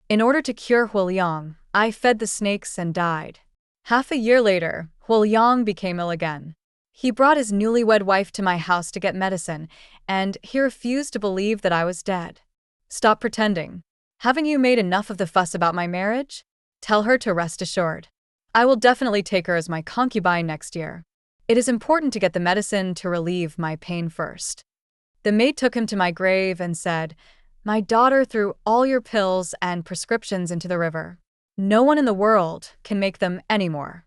In order to cure Huo Liang, I fed the snakes and died. Half a year later, Huo Liang became ill again. He brought his newlywed wife to my house to get medicine, and he refused to believe that I was dead. Stop pretending. Haven't you made enough of the fuss about my marriage? Tell her to rest assured. I will definitely take her as my concubine next year. It is important to get the medicine to relieve my pain first. The maid took him to my grave and said, "My daughter threw all your pills and prescriptions into the river. No one in the world can make them anymore."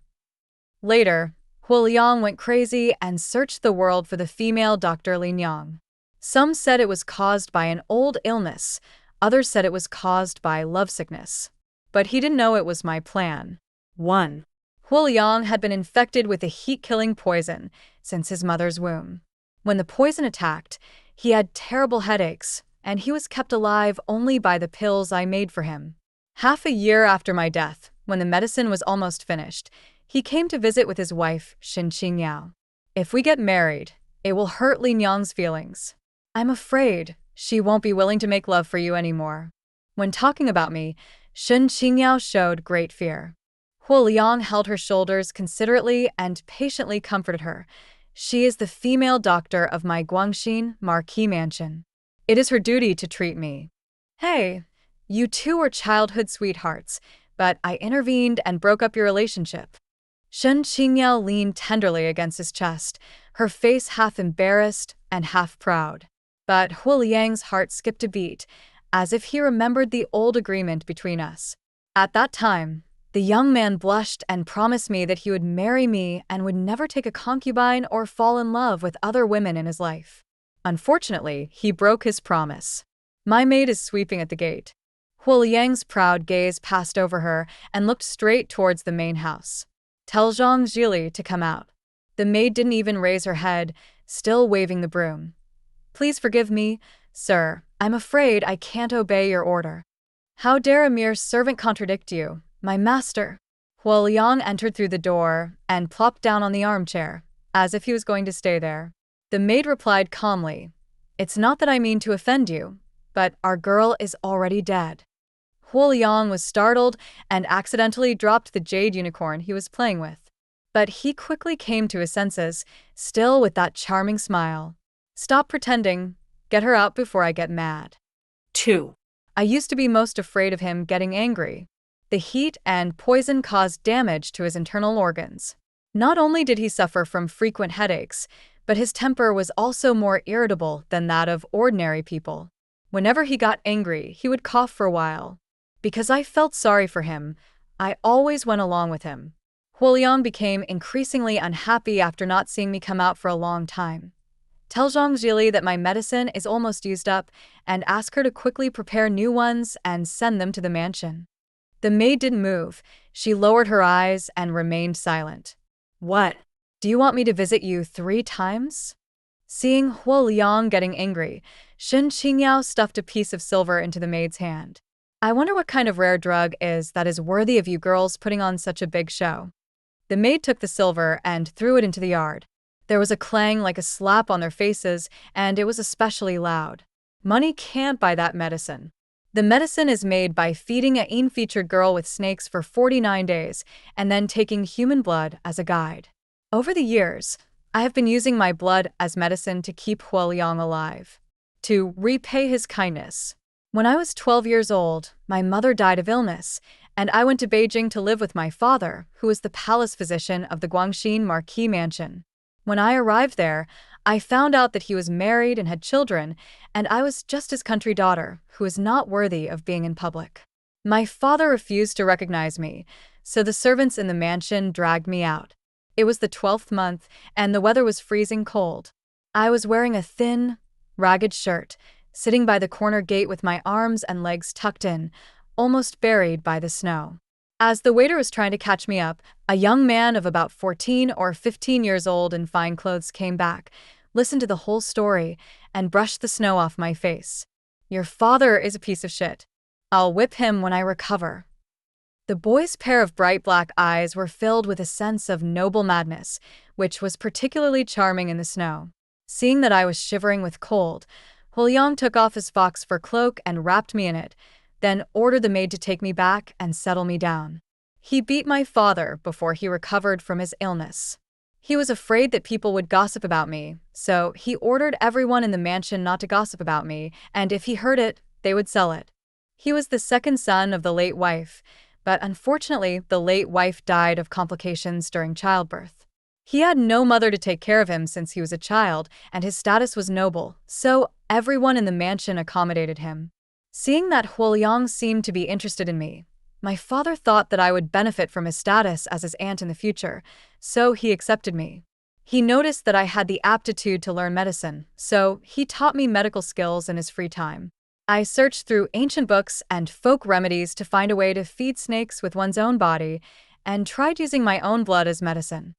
Later, Huo Liang went crazy and searched the world for the female Dr. Lin Yang. Some said it was caused by an old illness, others said it was caused by lovesickness. But he didn't know it was my plan. 1. Huo Liang had been infected with a heat-killing poison since his mother's womb. When the poison attacked, he had terrible headaches, and he was kept alive only by the pills I made for him. Half a year after my death, when the medicine was almost finished, he came to visit with his wife, Shen Qingyao. "If we get married, it will hurt Lin Yang's feelings. I'm afraid she won't be willing to make love for you anymore." When talking about me, Shen Qingyao showed great fear. Huo Liang held her shoulders considerately and patiently comforted her. "She is the female doctor of my Guangxin marquis mansion. It is her duty to treat me." "Hey, you two were childhood sweethearts, but I intervened and broke up your relationship." Shen Qingyao leaned tenderly against his chest, her face half embarrassed and half proud. But Huo Liang's heart skipped a beat, as if he remembered the old agreement between us. At that time, the young man blushed and promised me that he would marry me and would never take a concubine or fall in love with other women in his life. Unfortunately, he broke his promise. My maid is sweeping at the gate. Huo Liang's proud gaze passed over her and looked straight towards the main house. "Tell Zhang Zhili to come out." The maid didn't even raise her head, still waving the broom. "Please forgive me, sir. I'm afraid I can't obey your order." "How dare a mere servant contradict you, my master?" Huo Liang entered through the door and plopped down on the armchair, as if he was going to stay there. The maid replied calmly, "It's not that I mean to offend you, but our girl is already dead." Huo Liang was startled and accidentally dropped the jade unicorn he was playing with. But he quickly came to his senses, still with that charming smile. "Stop pretending. Get her out before I get mad." 2. I used to be most afraid of him getting angry. The heat and poison caused damage to his internal organs. Not only did he suffer from frequent headaches, but his temper was also more irritable than that of ordinary people. Whenever he got angry, he would cough for a while. Because I felt sorry for him, I always went along with him. Huo Liang became increasingly unhappy after not seeing me come out for a long time. "Tell Zhang Zhili that my medicine is almost used up and ask her to quickly prepare new ones and send them to the mansion." The maid didn't move. She lowered her eyes and remained silent. "What? Do you want me to visit you 3 times? Seeing Huo Liang getting angry, Shen Qingyao stuffed a piece of silver into the maid's hand. "I wonder what kind of rare drug that is worthy of you girls putting on such a big show." The maid took the silver and threw it into the yard. There was a clang like a slap on their faces, and it was especially loud. "Money can't buy that medicine. The medicine is made by feeding a in-featured girl with snakes for 49 days and then taking human blood as a guide. Over the years, I have been using my blood as medicine to keep Huo Liang alive, to repay his kindness. When I was 12 years old, my mother died of illness, and I went to Beijing to live with my father, who was the palace physician of the Guangxin marquis mansion. When I arrived there, I found out that he was married and had children, and I was just his country daughter, who was not worthy of being in public. My father refused to recognize me, so the servants in the mansion dragged me out. It was the 12th month, and the weather was freezing cold. I was wearing a thin, ragged shirt, sitting by the corner gate with my arms and legs tucked in, almost buried by the snow. As the waiter was trying to catch me up, a young man of about 14 or 15 years old in fine clothes came back, listened to the whole story, and brushed the snow off my face. "Your father is a piece of shit. I'll whip him when I recover." The boy's pair of bright black eyes were filled with a sense of noble madness, which was particularly charming in the snow. Seeing that I was shivering with cold, Huo Liang took off his fox fur cloak and wrapped me in it, then ordered the maid to take me back and settle me down. He beat my father before he recovered from his illness. He was afraid that people would gossip about me, so he ordered everyone in the mansion not to gossip about me, and if he heard it, they would sell it. He was the second son of the late wife, but unfortunately, the late wife died of complications during childbirth. He had no mother to take care of him since he was a child, and his status was noble, so everyone in the mansion accommodated him. Seeing that Huo Liang seemed to be interested in me, my father thought that I would benefit from his status as his aunt in the future, so he accepted me. He noticed that I had the aptitude to learn medicine, so he taught me medical skills in his free time. I searched through ancient books and folk remedies to find a way to feed snakes with one's own body, and tried using my own blood as medicine.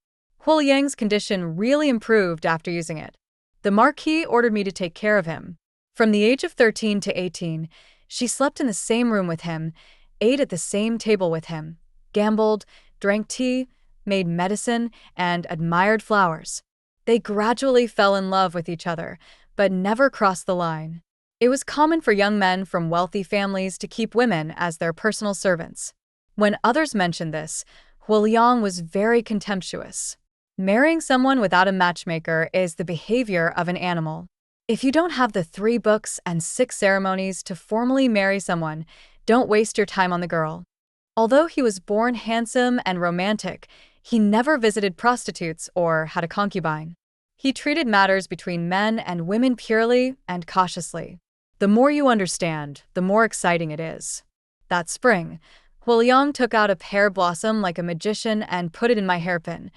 Huo Liang's condition really improved after using it. The Marquis ordered me to take care of him. From the age of 13 to 18, she slept in the same room with him, ate at the same table with him, gambled, drank tea, made medicine, and admired flowers. They gradually fell in love with each other, but never crossed the line. It was common for young men from wealthy families to keep women as their personal servants. When others mentioned this, Huo Liang was very contemptuous. Marrying someone without a matchmaker is the behavior of an animal. If you don't have the 3 books and 6 ceremonies to formally marry someone, don't waste your time on the girl. Although he was born handsome and romantic, he never visited prostitutes or had a concubine. He treated matters between men and women purely and cautiously. The more you understand, the more exciting it is. That spring, Huo Liang took out a pear blossom like a magician and put it in my hairpin.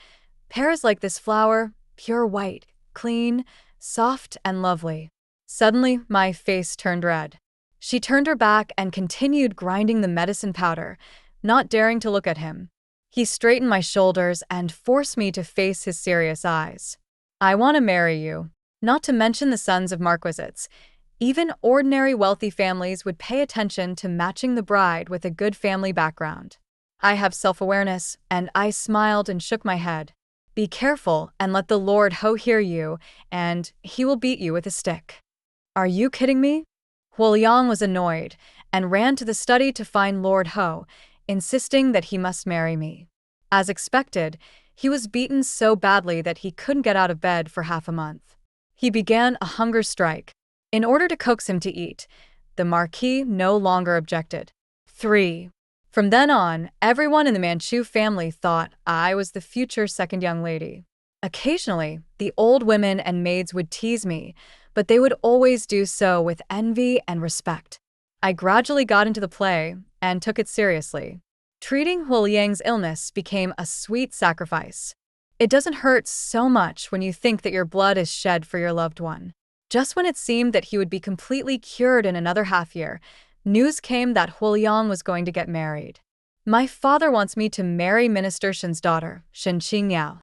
Pears like this flower, pure white, clean, soft and lovely. Suddenly, my face turned red. She turned her back and continued grinding the medicine powder, not daring to look at him. He straightened my shoulders and forced me to face his serious eyes. I want to marry you. Not to mention the sons of marquisates. Even ordinary wealthy families would pay attention to matching the bride with a good family background. I have self-awareness, and I smiled and shook my head. Be careful and let the Lord Ho hear you, and he will beat you with a stick. Are you kidding me? Huo Liang was annoyed and ran to the study to find Lord Ho, insisting that he must marry me. As expected, he was beaten so badly that he couldn't get out of bed for half a month. He began a hunger strike. In order to coax him to eat, the Marquis no longer objected. 3. From then on, everyone in the Manchu family thought I was the future second young lady. Occasionally, the old women and maids would tease me, but they would always do so with envy and respect. I gradually got into the play and took it seriously. Treating Huo Liang's illness became a sweet sacrifice. It doesn't hurt so much when you think that your blood is shed for your loved one. Just when it seemed that he would be completely cured in another half year, news came that Huo Liang was going to get married. My father wants me to marry Minister Shen's daughter, Shen Qingyao.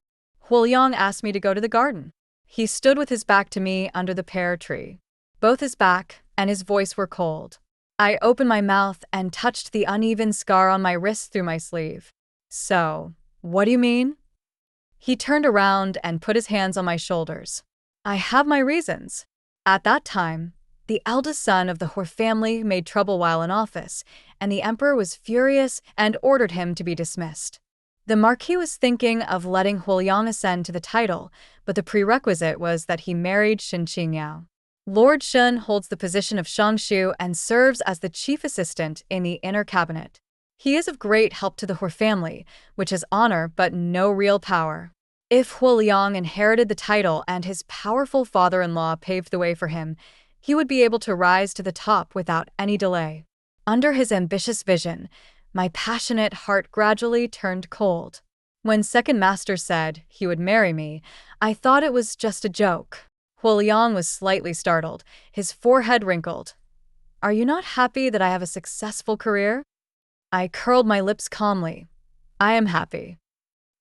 Huo Liang asked me to go to the garden. He stood with his back to me under the pear tree. Both his back and his voice were cold. I opened my mouth and touched the uneven scar on my wrist through my sleeve. So, what do you mean? He turned around and put his hands on my shoulders. I have my reasons. At that time, the eldest son of the Huo family made trouble while in office, and the emperor was furious and ordered him to be dismissed. The Marquis was thinking of letting Huo Liang ascend to the title, but the prerequisite was that he married Shen Qingyao. Lord Shen holds the position of Shangshu and serves as the chief assistant in the inner cabinet. He is of great help to the Huo family, which has honor but no real power. If Huo Liang inherited the title and his powerful father-in-law paved the way for him, he would be able to rise to the top without any delay. Under his ambitious vision, my passionate heart gradually turned cold. When second master said he would marry me, I thought it was just a joke. Huo Liang was slightly startled, his forehead wrinkled. Are you not happy that I have a successful career? I curled my lips calmly. I am happy.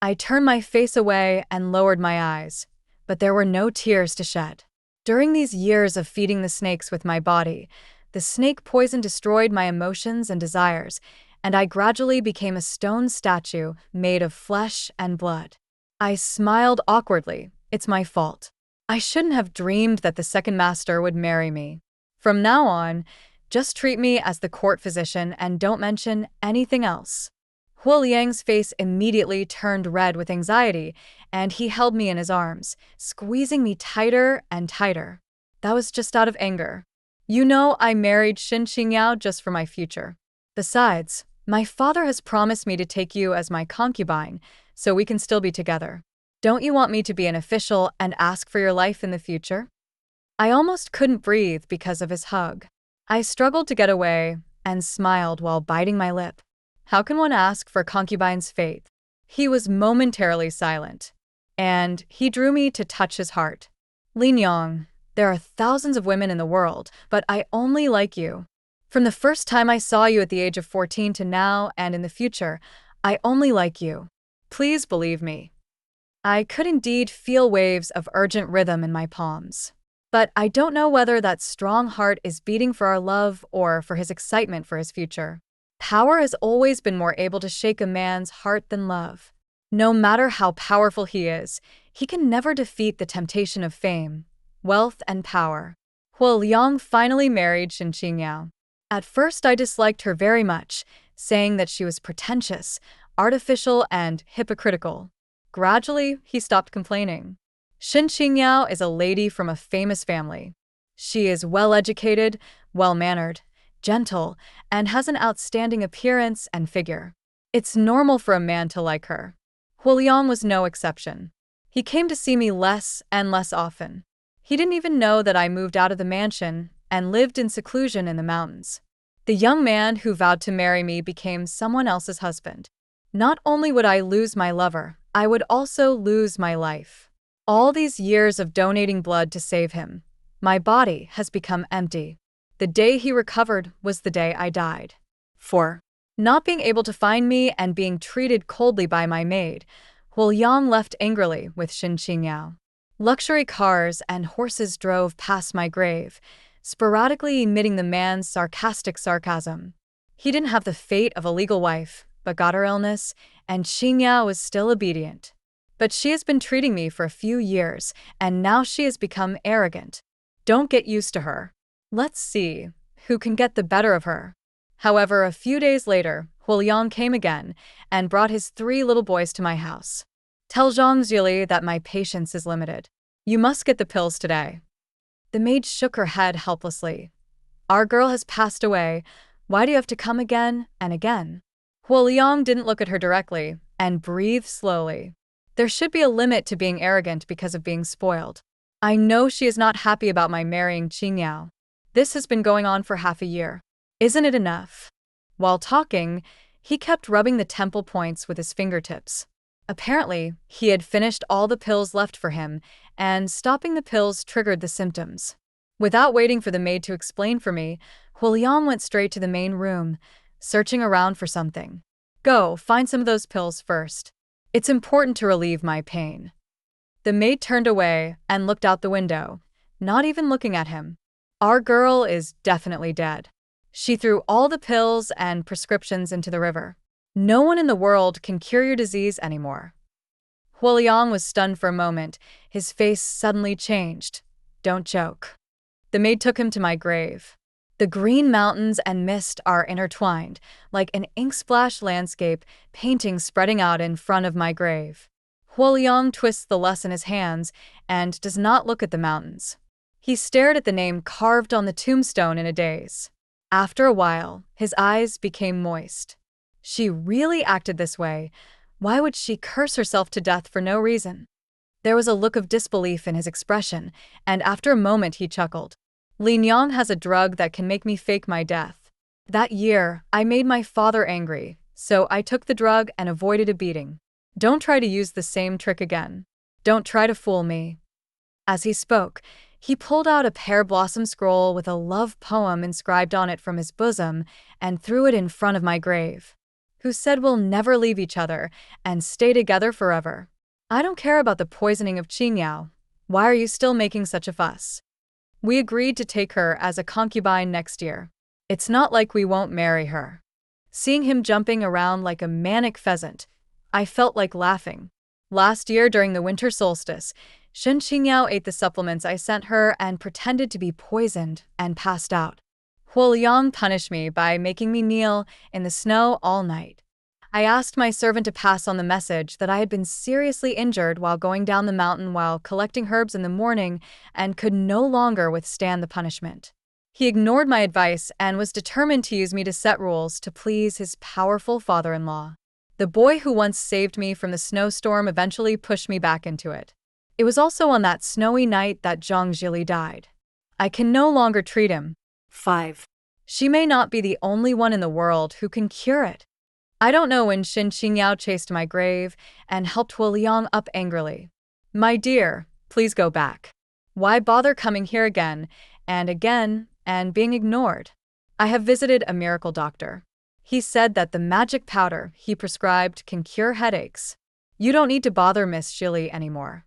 I turned my face away and lowered my eyes, but there were no tears to shed. During these years of feeding the snakes with my body, the snake poison destroyed my emotions and desires, and I gradually became a stone statue made of flesh and blood. I smiled awkwardly. It's my fault. I shouldn't have dreamed that the second master would marry me. From now on, Just treat me as the court physician and don't mention anything else." Huo Liang's face immediately turned red with anxiety, and he held me in his arms, squeezing me tighter and tighter. That was just out of anger. "You know I married Xin Qingyao just for my future. Besides, my father has promised me to take you as my concubine, so we can still be together. Don't you want me to be an official and ask for your life in the future?" I almost couldn't breathe because of his hug. I struggled to get away and smiled while biting my lip. How can one ask for a concubine's fate? He was momentarily silent, and he drew me to touch his heart. "Lin Yang, there are thousands of women in the world, but I only like you. From the first time I saw you at the age of 14 to now and in the future, I only like you. Please believe me." I could indeed feel waves of urgent rhythm in my palms. But I don't know whether that strong heart is beating for our love or for his excitement for his future. Power has always been more able to shake a man's heart than love. No matter how powerful he is, he can never defeat the temptation of fame, wealth, and power. Huo Liang finally married Xin Qingyao. At first I disliked her very much, saying that she was pretentious, artificial, and hypocritical. Gradually, he stopped complaining. Xin Qingyao is a lady from a famous family. She is well-educated, well-mannered, gentle, and has an outstanding appearance and figure. It's normal for a man to like her. Huo Liang was no exception. He came to see me less and less often. He didn't even know that I moved out of the mansion and lived in seclusion in the mountains. The young man who vowed to marry me became someone else's husband. Not only would I lose my lover, I would also lose my life. All these years of donating blood to save him, my body has become empty. The day he recovered was the day I died. 4. Not being able to find me and being treated coldly by my maid, Huo Liang left angrily with Xin Qingyao. Luxury cars and horses drove past my grave, sporadically emitting the man's sarcastic sarcasm. He didn't have the fate of a legal wife, but got her illness, and Qingyao was still obedient. But she has been treating me for a few years, and now she has become arrogant. Don't get used to her. Let's see who can get the better of her. However, a few days later, Huo Liang came again and brought his 3 little boys to my house. "Tell Zhang Zili that my patience is limited. You must get the pills today." The maid shook her head helplessly. "Our girl has passed away. Why do you have to come again and again?" Huo Liang didn't look at her directly and breathed slowly. There should be a limit to being arrogant because of being spoiled. I know she is not happy about my marrying Qingyao. This has been going on for half a year. Isn't it enough? While talking, he kept rubbing the temple points with his fingertips. Apparently, he had finished all the pills left for him, and stopping the pills triggered the symptoms. Without waiting for the maid to explain for me, Huo Liang went straight to the main room, searching around for something. "Go, find some of those pills first. It's important to relieve my pain." The maid turned away and looked out the window, not even looking at him. "Our girl is definitely dead." She threw all the pills and prescriptions into the river. "No one in the world can cure your disease anymore." Huo Liang was stunned for a moment. His face suddenly changed. "Don't joke." The maid took him to my grave. The green mountains and mist are intertwined, like an ink-splashed landscape painting spreading out in front of my grave. Huo Liang twists the less in his hands and does not look at the mountains. He stared at the name carved on the tombstone in a daze. After a while, his eyes became moist. She really acted this way. Why would she curse herself to death for no reason? There was a look of disbelief in his expression, and after a moment he chuckled. "Lin Yang has a drug that can make me fake my death. That year, I made my father angry, so I took the drug and avoided a beating. Don't try to use the same trick again. Don't try to fool me." As he spoke, he pulled out a pear blossom scroll with a love poem inscribed on it from his bosom and threw it in front of my grave. "Who said we'll never leave each other and stay together forever? I don't care about the poisoning of Qingyao. Why are you still making such a fuss? We agreed to take her as a concubine next year. It's not like we won't marry her." Seeing him jumping around like a manic pheasant, I felt like laughing. Last year during the winter solstice, Shen Qingyao ate the supplements I sent her and pretended to be poisoned and passed out. Huo Liang punished me by making me kneel in the snow all night. I asked my servant to pass on the message that I had been seriously injured while going down the mountain while collecting herbs in the morning and could no longer withstand the punishment. He ignored my advice and was determined to use me to set rules to please his powerful father-in-law. The boy who once saved me from the snowstorm eventually pushed me back into it. It was also on that snowy night that Zhang Jili died. I can no longer treat him. 5. She may not be the only one in the world who can cure it. I don't know when Xin Qingyao chased my grave and helped Huo Liang up angrily. My dear, please go back. Why bother coming here again and being ignored? I have visited a miracle doctor. He said that the magic powder he prescribed can cure headaches. You don't need to bother Miss Jili anymore.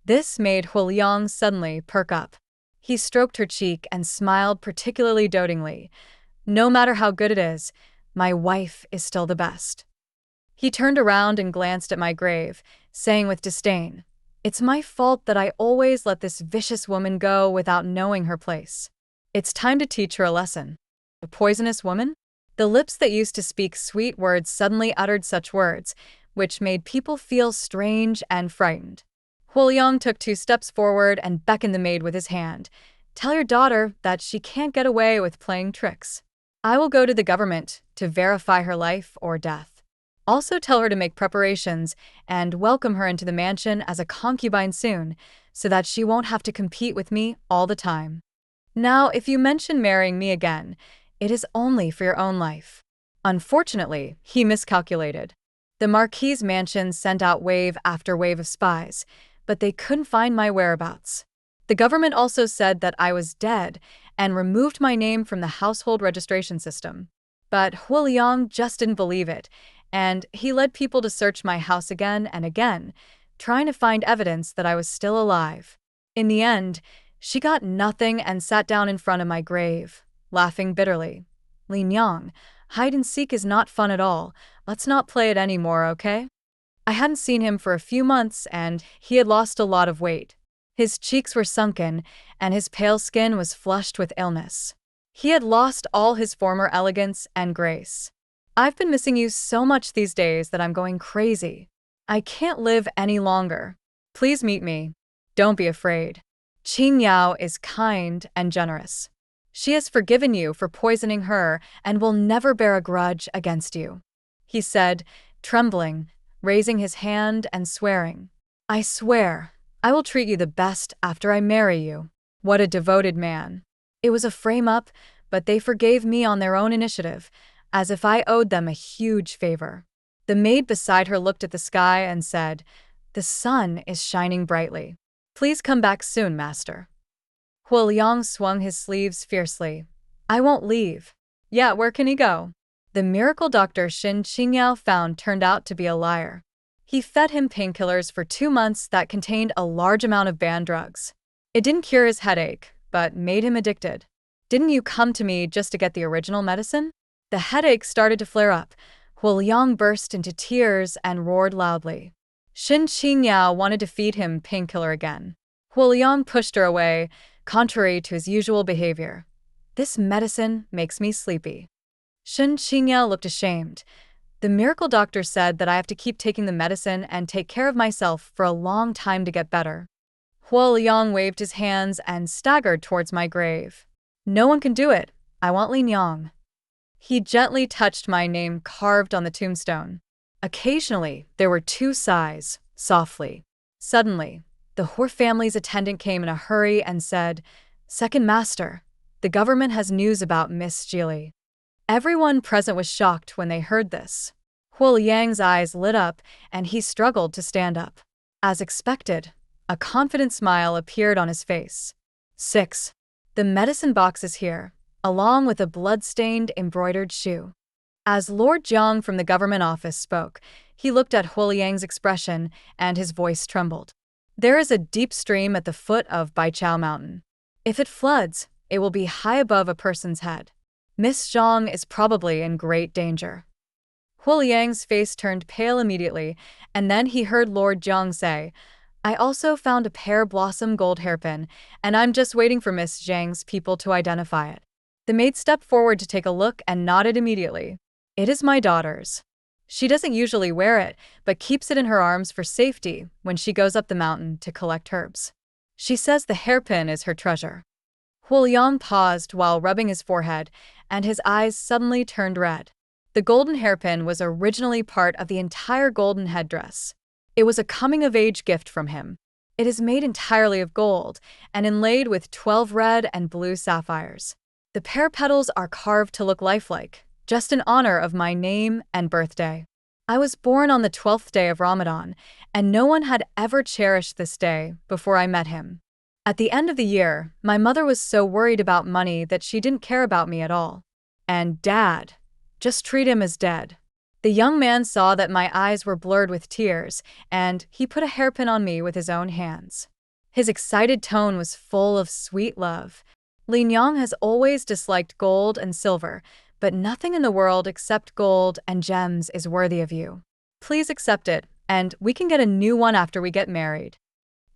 This made Huo Liang suddenly perk up. He stroked her cheek and smiled particularly dotingly. No matter how good it is, my wife is still the best. He turned around and glanced at my grave, saying with disdain, "It's my fault that I always let this vicious woman go without knowing her place. It's time to teach her a lesson." A poisonous woman? The lips that used to speak sweet words suddenly uttered such words, which made people feel strange and frightened. Huo Liang took 2 steps forward and beckoned the maid with his hand. "Tell your daughter that she can't get away with playing tricks. I will go to the government to verify her life or death. Also tell her to make preparations and welcome her into the mansion as a concubine soon, so that she won't have to compete with me all the time. Now, if you mention marrying me again, it is only for your own life." Unfortunately, he miscalculated. The Marquis's mansion sent out wave after wave of spies, but they couldn't find my whereabouts. The government also said that I was dead and removed my name from the household registration system. But Huo Liang just didn't believe it, and he led people to search my house again and again, trying to find evidence that I was still alive. In the end, she got nothing and sat down in front of my grave, laughing bitterly. "Lin Yang, hide and seek is not fun at all. Let's not play it anymore, okay?" I hadn't seen him for a few months, and he had lost a lot of weight. His cheeks were sunken, and his pale skin was flushed with illness. He had lost all his former elegance and grace. "I've been missing you so much these days that I'm going crazy. I can't live any longer. Please meet me. Don't be afraid. Qing Yao is kind and generous. She has forgiven you for poisoning her and will never bear a grudge against you," he said, trembling, raising his hand and swearing. "I swear, I will treat you the best after I marry you." What a devoted man. It was a frame-up, but they forgave me on their own initiative, as if I owed them a huge favor. The maid beside her looked at the sky and said, "The sun is shining brightly. Please come back soon, master." Huo Liang swung his sleeves fiercely. "I won't leave." "Yeah, where can he go?" The miracle doctor Xin Qingyao found turned out to be a liar. He fed him painkillers for 2 months that contained a large amount of banned drugs. It didn't cure his headache, but made him addicted. "Didn't you come to me just to get the original medicine?" The headache started to flare up. Huo Liang burst into tears and roared loudly. Xin Qingyao wanted to feed him painkiller again. Huo Liang pushed her away, contrary to his usual behavior. "This medicine makes me sleepy." Xin Qingyao looked ashamed. "The miracle doctor said that I have to keep taking the medicine and take care of myself for a long time to get better." Huo Liang waved his hands and staggered towards my grave. "No one can do it. I want Lin Yang." He gently touched my name carved on the tombstone. Occasionally, there were 2 sighs, softly. Suddenly, the Huo family's attendant came in a hurry and said, "Second master, the government has news about Miss Jili." Everyone present was shocked when they heard this. Huo Liang's eyes lit up, and he struggled to stand up. As expected, a confident smile appeared on his face. 6. The medicine box is here, along with a blood-stained embroidered shoe. As Lord Jiang from the government office spoke, he looked at Huo Liang's expression, and his voice trembled. "There is a deep stream at the foot of Baichao Mountain. If it floods, it will be high above a person's head. Miss Zhang is probably in great danger." Huo Liang's face turned pale immediately, and then he heard Lord Jiang say, "I also found a pear blossom gold hairpin, and I'm just waiting for Miss Zhang's people to identify it." The maid stepped forward to take a look and nodded immediately. It is my daughter's. She doesn't usually wear it, but keeps it in her arms for safety when she goes up the mountain to collect herbs. She says the hairpin is her treasure. Huo Liang paused while rubbing his forehead, and his eyes suddenly turned red. The golden hairpin was originally part of the entire golden headdress. It was a coming-of-age gift from him. It is made entirely of gold and inlaid with 12 red and blue sapphires. The pear petals are carved to look lifelike, just in honor of my name and birthday. I was born on the 12th day of Ramadan, and no one had ever cherished this day before I met him. At the end of the year, my mother was so worried about money that she didn't care about me at all. And Dad, just treat him as dead. The young man saw that my eyes were blurred with tears, and he put a hairpin on me with his own hands. His excited tone was full of sweet love. Li Yang has always disliked gold and silver, but nothing in the world except gold and gems is worthy of you. Please accept it, and we can get a new one after we get married.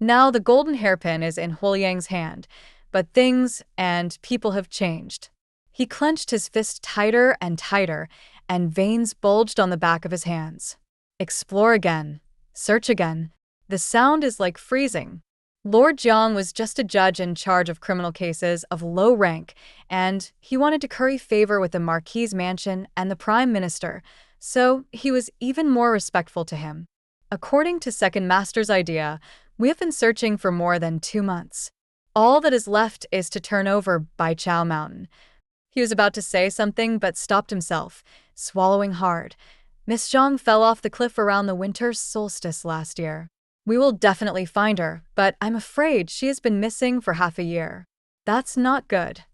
Now the golden hairpin is in Huo Liang's hand, but things and people have changed. He clenched his fist tighter and tighter, and veins bulged on the back of his hands. Explore again. Search again. The sound is like freezing. Lord Jiang was just a judge in charge of criminal cases of low rank, and he wanted to curry favor with the Marquis's mansion and the Prime Minister, so he was even more respectful to him. According to Second Master's idea, we have been searching for more than 2 months. All that is left is to turn over Bai Chao Mountain. He was about to say something but stopped himself, swallowing hard. Miss Zhang fell off the cliff around the winter solstice last year. We will definitely find her, but I'm afraid she has been missing for half a year. That's not good.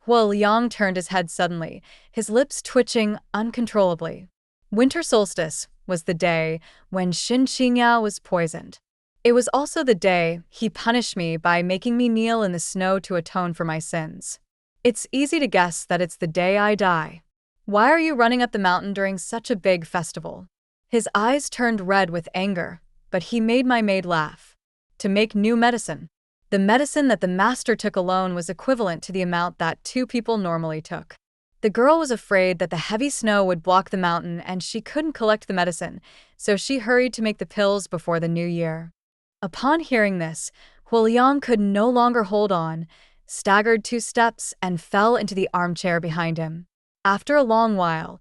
Huo Liang turned his head suddenly, his lips twitching uncontrollably. Winter solstice was the day when Xin Qingyao was poisoned. It was also the day he punished me by making me kneel in the snow to atone for my sins. It's easy to guess that it's the day I die. Why are you running up the mountain during such a big festival? His eyes turned red with anger, but he made my maid laugh. To make new medicine. The medicine that the master took alone was equivalent to the amount that 2 people normally took. The girl was afraid that the heavy snow would block the mountain and she couldn't collect the medicine, so she hurried to make the pills before the new year. Upon hearing this, Huo Liang could no longer hold on, staggered 2 steps, and fell into the armchair behind him. After a long while,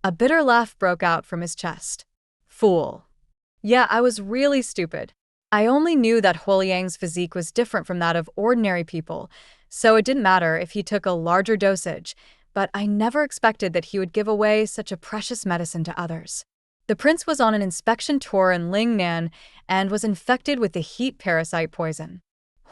a bitter laugh broke out from his chest. Fool. Yeah, I was really stupid. I only knew that Huo Liang's physique was different from that of ordinary people, so it didn't matter if he took a larger dosage, but I never expected that he would give away such a precious medicine to others. The prince was on an inspection tour in Lingnan and was infected with the heat parasite poison.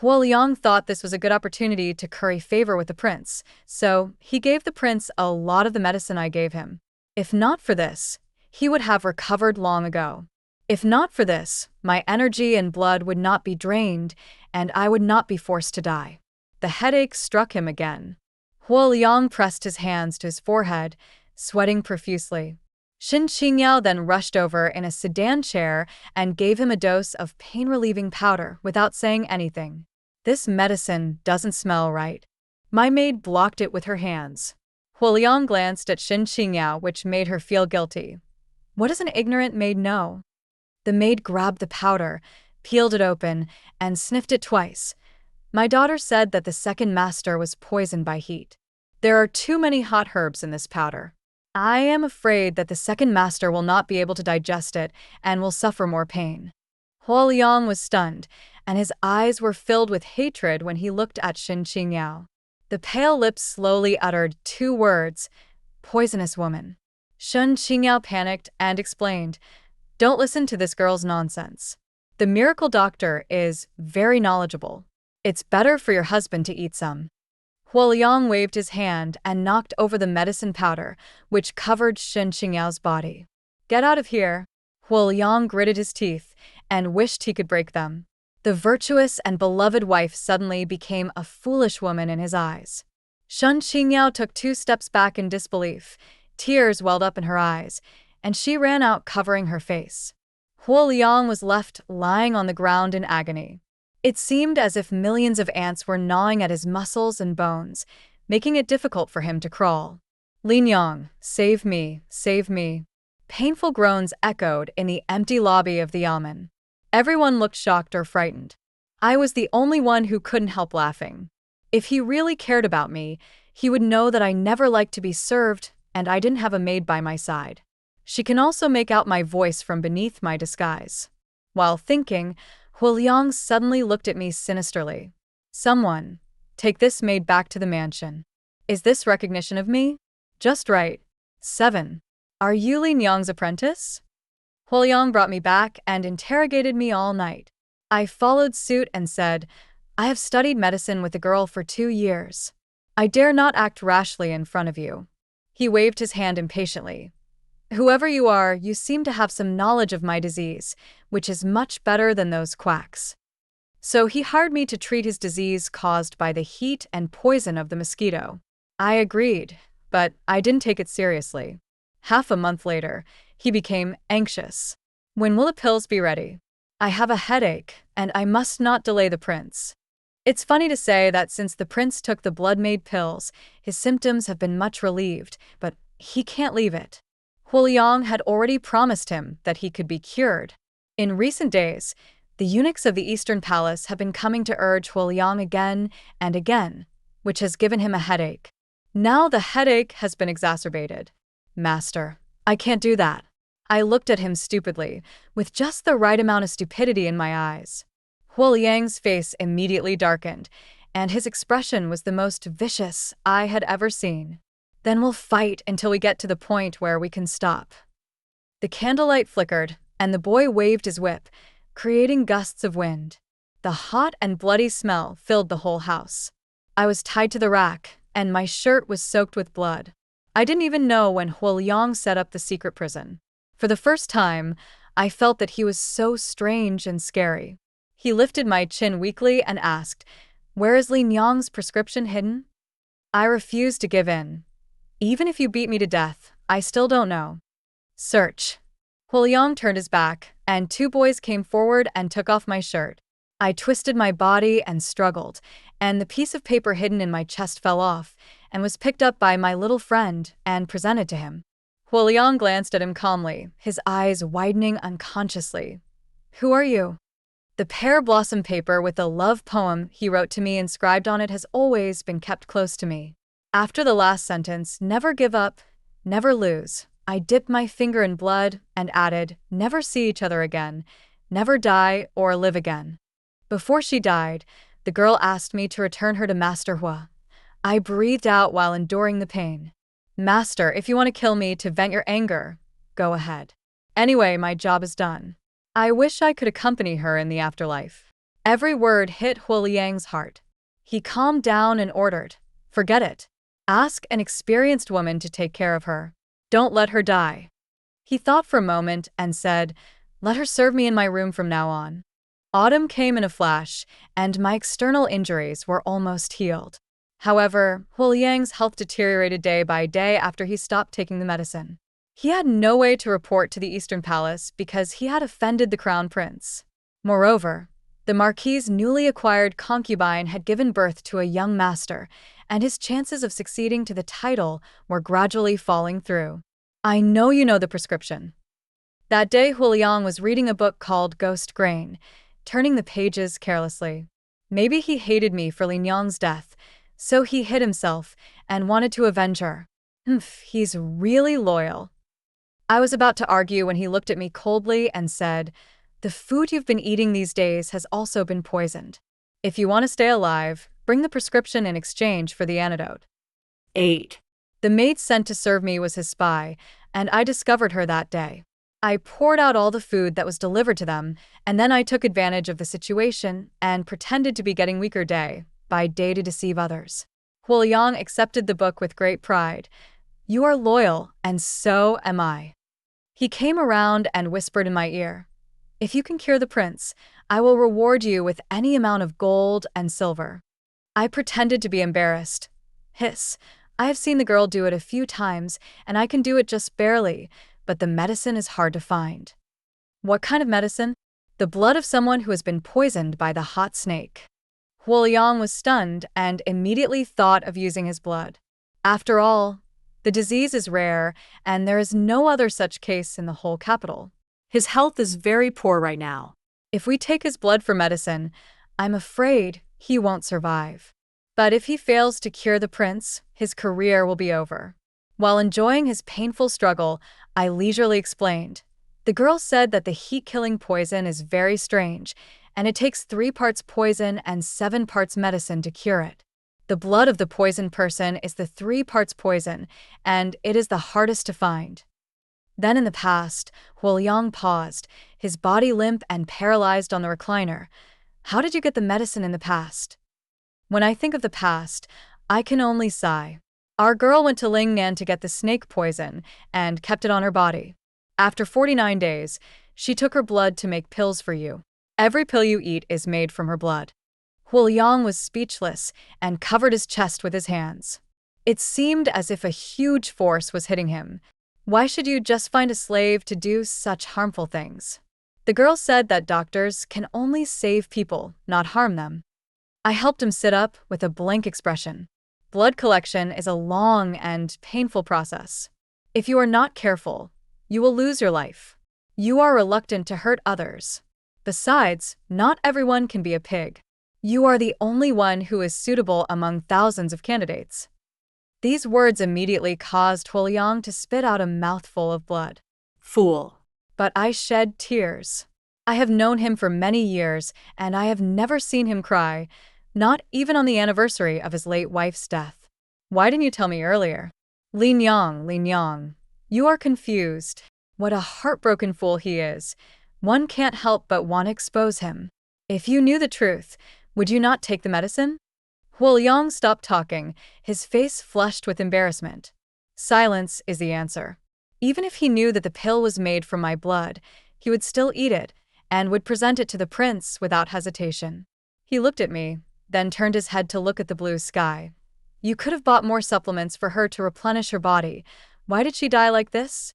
Huo Liang thought this was a good opportunity to curry favor with the prince, so he gave the prince a lot of the medicine I gave him. If not for this, he would have recovered long ago. If not for this, my energy and blood would not be drained, and I would not be forced to die. The headache struck him again. Huo Liang pressed his hands to his forehead, sweating profusely. Xin Qingyao then rushed over in a sedan chair and gave him a dose of pain-relieving powder without saying anything. This medicine doesn't smell right. My maid blocked it with her hands. Huo Liang glanced at Xin Qingyao, which made her feel guilty. What does an ignorant maid know? The maid grabbed the powder, peeled it open, and sniffed it twice. My daughter said that the second master was poisoned by heat. There are too many hot herbs in this powder. I am afraid that the second master will not be able to digest it and will suffer more pain. Huo Liang was stunned, and his eyes were filled with hatred when he looked at Xin Qingyao. The pale lips slowly uttered 2 words, poisonous woman. Xin Qingyao panicked and explained, don't listen to this girl's nonsense. The miracle doctor is very knowledgeable. It's better for your husband to eat some. Huo Liang waved his hand and knocked over the medicine powder, which covered Xin Qingyao's body. Get out of here. Huo Liang gritted his teeth and wished he could break them. The virtuous and beloved wife suddenly became a foolish woman in his eyes. Xin Qingyao took 2 steps back in disbelief. Tears welled up in her eyes, and she ran out covering her face. Huo Liang was left lying on the ground in agony. It seemed as if millions of ants were gnawing at his muscles and bones, making it difficult for him to crawl. Li Yang, save me, save me. Painful groans echoed in the empty lobby of the yamen. Everyone looked shocked or frightened. I was the only one who couldn't help laughing. If he really cared about me, he would know that I never liked to be served, and I didn't have a maid by my side. She can also make out my voice from beneath my disguise. While thinking, Huo Liang suddenly looked at me sinisterly. Someone, take this maid back to the mansion. Is this recognition of me? Just right. 7. Are you Li Yang's apprentice? Huo Liang brought me back and interrogated me all night. I followed suit and said, I have studied medicine with a girl for 2 years. I dare not act rashly in front of you. He waved his hand impatiently. Whoever you are, you seem to have some knowledge of my disease, which is much better than those quacks. So he hired me to treat his disease caused by the heat and poison of the mosquito. I agreed, but I didn't take it seriously. Half a month later, he became anxious. When will the pills be ready? I have a headache, and I must not delay the prince. It's funny to say that since the prince took the blood-made pills, his symptoms have been much relieved, but he can't leave it. Huo Liang had already promised him that he could be cured. In recent days, the eunuchs of the Eastern Palace have been coming to urge Huo Liang again and again, which has given him a headache. Now the headache has been exacerbated. Master, I can't do that. I looked at him stupidly, with just the right amount of stupidity in my eyes. Huo Liang's face immediately darkened, and his expression was the most vicious I had ever seen. Then we'll fight until we get to the point where we can stop. The candlelight flickered, and the boy waved his whip, creating gusts of wind. The hot and bloody smell filled the whole house. I was tied to the rack, and my shirt was soaked with blood. I didn't even know when Huo Liang set up the secret prison. For the first time, I felt that he was so strange and scary. He lifted my chin weakly and asked, Where is Li Yang's prescription hidden? I refused to give in. Even if you beat me to death, I still don't know. Search. Huo Liang turned his back, and 2 boys came forward and took off my shirt. I twisted my body and struggled, and the piece of paper hidden in my chest fell off and was picked up by my little friend and presented to him. Huo Liang glanced at him calmly, his eyes widening unconsciously. Who are you? The pear blossom paper with the love poem he wrote to me inscribed on it has always been kept close to me. After the last sentence, never give up, never lose, I dipped my finger in blood and added, never see each other again, never die or live again. Before she died, the girl asked me to return her to Master Huo. I breathed out while enduring the pain. Master, if you want to kill me to vent your anger, go ahead. Anyway, my job is done. I wish I could accompany her in the afterlife. Every word hit Huo Liang's heart. He calmed down and ordered, Forget it. Ask an experienced woman to take care of her. Don't let her die. He thought for a moment and said, Let her serve me in my room from now on. Autumn came in a flash, and my external injuries were almost healed. However, Huo Liang's health deteriorated day by day after he stopped taking the medicine. He had no way to report to the Eastern Palace because he had offended the crown prince. Moreover, the Marquis's newly acquired concubine had given birth to a young master, and his chances of succeeding to the title were gradually falling through. I know you know the prescription. That day, Huo Liang was reading a book called Ghost Grain, turning the pages carelessly. Maybe he hated me for Li Yang's death, so he hid himself and wanted to avenge her. He's really loyal. I was about to argue when he looked at me coldly and said, The food you've been eating these days has also been poisoned. If you want to stay alive, bring the prescription in exchange for the antidote. 8. The maid sent to serve me was his spy, and I discovered her that day. I poured out all the food that was delivered to them, and then I took advantage of the situation and pretended to be getting weaker day by day to deceive others. Huo Liang accepted the book with great pride. You are loyal, and so am I. He came around and whispered in my ear, If you can cure the prince, I will reward you with any amount of gold and silver. I pretended to be embarrassed. Hiss, I have seen the girl do it a few times, and I can do it just barely, but the medicine is hard to find. What kind of medicine? The blood of someone who has been poisoned by the hot snake. Huo Liang was stunned and immediately thought of using his blood. After all, the disease is rare, and there is no other such case in the whole capital. His health is very poor right now. If we take his blood for medicine, I'm afraid he won't survive. But if he fails to cure the prince, his career will be over. While enjoying his painful struggle, I leisurely explained. The girl said that the heat-killing poison is very strange, and it takes 3 parts poison and 7 parts medicine to cure it. The blood of the poisoned person is the 3 parts poison, and it is the hardest to find. Then in the past, Huo Liang paused, his body limp and paralyzed on the recliner. How did you get the medicine in the past? When I think of the past, I can only sigh. Our girl went to Lingnan to get the snake poison and kept it on her body. After 49 days, she took her blood to make pills for you. Every pill you eat is made from her blood. Huo Liang was speechless and covered his chest with his hands. It seemed as if a huge force was hitting him. Why should you just find a slave to do such harmful things? The girl said that doctors can only save people, not harm them. I helped him sit up with a blank expression. Blood collection is a long and painful process. If you are not careful, you will lose your life. You are reluctant to hurt others. Besides, not everyone can be a pig. You are the only one who is suitable among thousands of candidates. These words immediately caused Huo Liang to spit out a mouthful of blood. Fool. But I shed tears. I have known him for many years, and I have never seen him cry, not even on the anniversary of his late wife's death. Why didn't you tell me earlier? Lin Yang, you are confused. What a heartbroken fool he is. One can't help but want to expose him. If you knew the truth, would you not take the medicine? Huo Liang stopped talking, his face flushed with embarrassment. Silence is the answer. Even if he knew that the pill was made from my blood, he would still eat it and would present it to the prince without hesitation. He looked at me, then turned his head to look at the blue sky. You could have bought more supplements for her to replenish her body. Why did she die like this?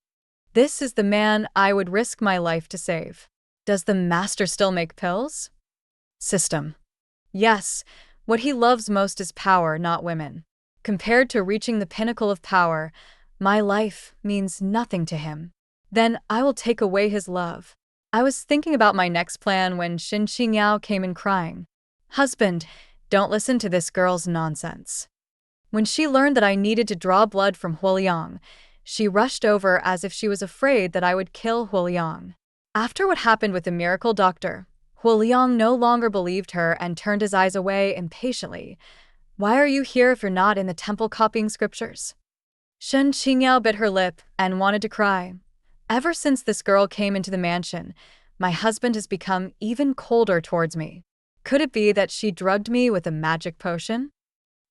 This is the man I would risk my life to save. Does the master still make pills? System. Yes, what he loves most is power, not women. Compared to reaching the pinnacle of power, my life means nothing to him. Then I will take away his love. I was thinking about my next plan when Xin Qingyao came in crying. Husband, don't listen to this girl's nonsense. When she learned that I needed to draw blood from Huo Liang, she rushed over as if she was afraid that I would kill Huo Liang. After what happened with the miracle doctor, Huo Liang no longer believed her and turned his eyes away impatiently. Why are you here if you're not in the temple copying scriptures? Shen Qingyao bit her lip and wanted to cry. Ever since this girl came into the mansion, my husband has become even colder towards me. Could it be that she drugged me with a magic potion?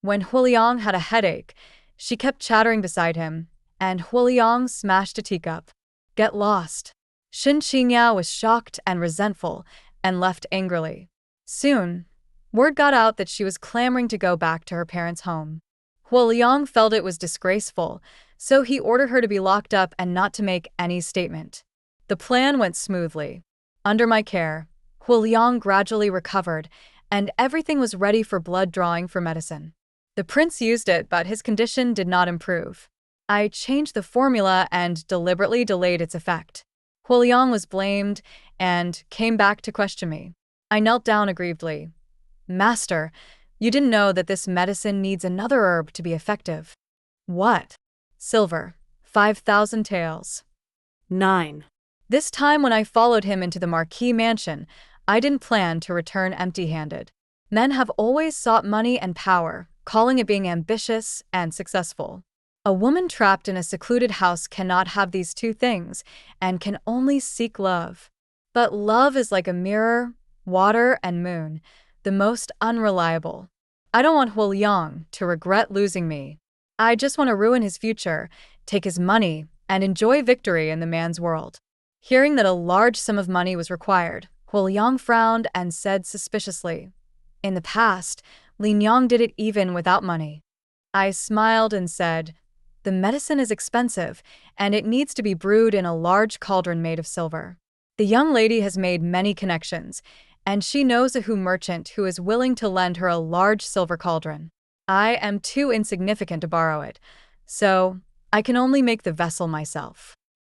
When Huo Liang had a headache, she kept chattering beside him, and Huo Liang smashed a teacup. Get lost. Xin Qingyao was shocked and resentful and left angrily. Soon, word got out that she was clamoring to go back to her parents' home. Huo Liang felt it was disgraceful, so he ordered her to be locked up and not to make any statement. The plan went smoothly. Under my care, Huo Liang gradually recovered, and everything was ready for blood drawing for medicine. The prince used it, but his condition did not improve. I changed the formula and deliberately delayed its effect. Huo Liang was blamed and came back to question me. I knelt down aggrievedly. Master, you didn't know that this medicine needs another herb to be effective. What? Silver. 5,000 taels. 9. This time when I followed him into the Marquis mansion, I didn't plan to return empty-handed. Men have always sought money and power, calling it being ambitious and successful. A woman trapped in a secluded house cannot have these two things and can only seek love. But love is like a mirror, water, and moon, the most unreliable. I don't want Huo Liang to regret losing me. I just want to ruin his future, take his money, and enjoy victory in the man's world. Hearing that a large sum of money was required, Huo Liang frowned and said suspiciously, In the past, Lin Yang did it even without money. I smiled and said, The medicine is expensive, and it needs to be brewed in a large cauldron made of silver. The young lady has made many connections, and she knows a Huo merchant who is willing to lend her a large silver cauldron. I am too insignificant to borrow it, so I can only make the vessel myself.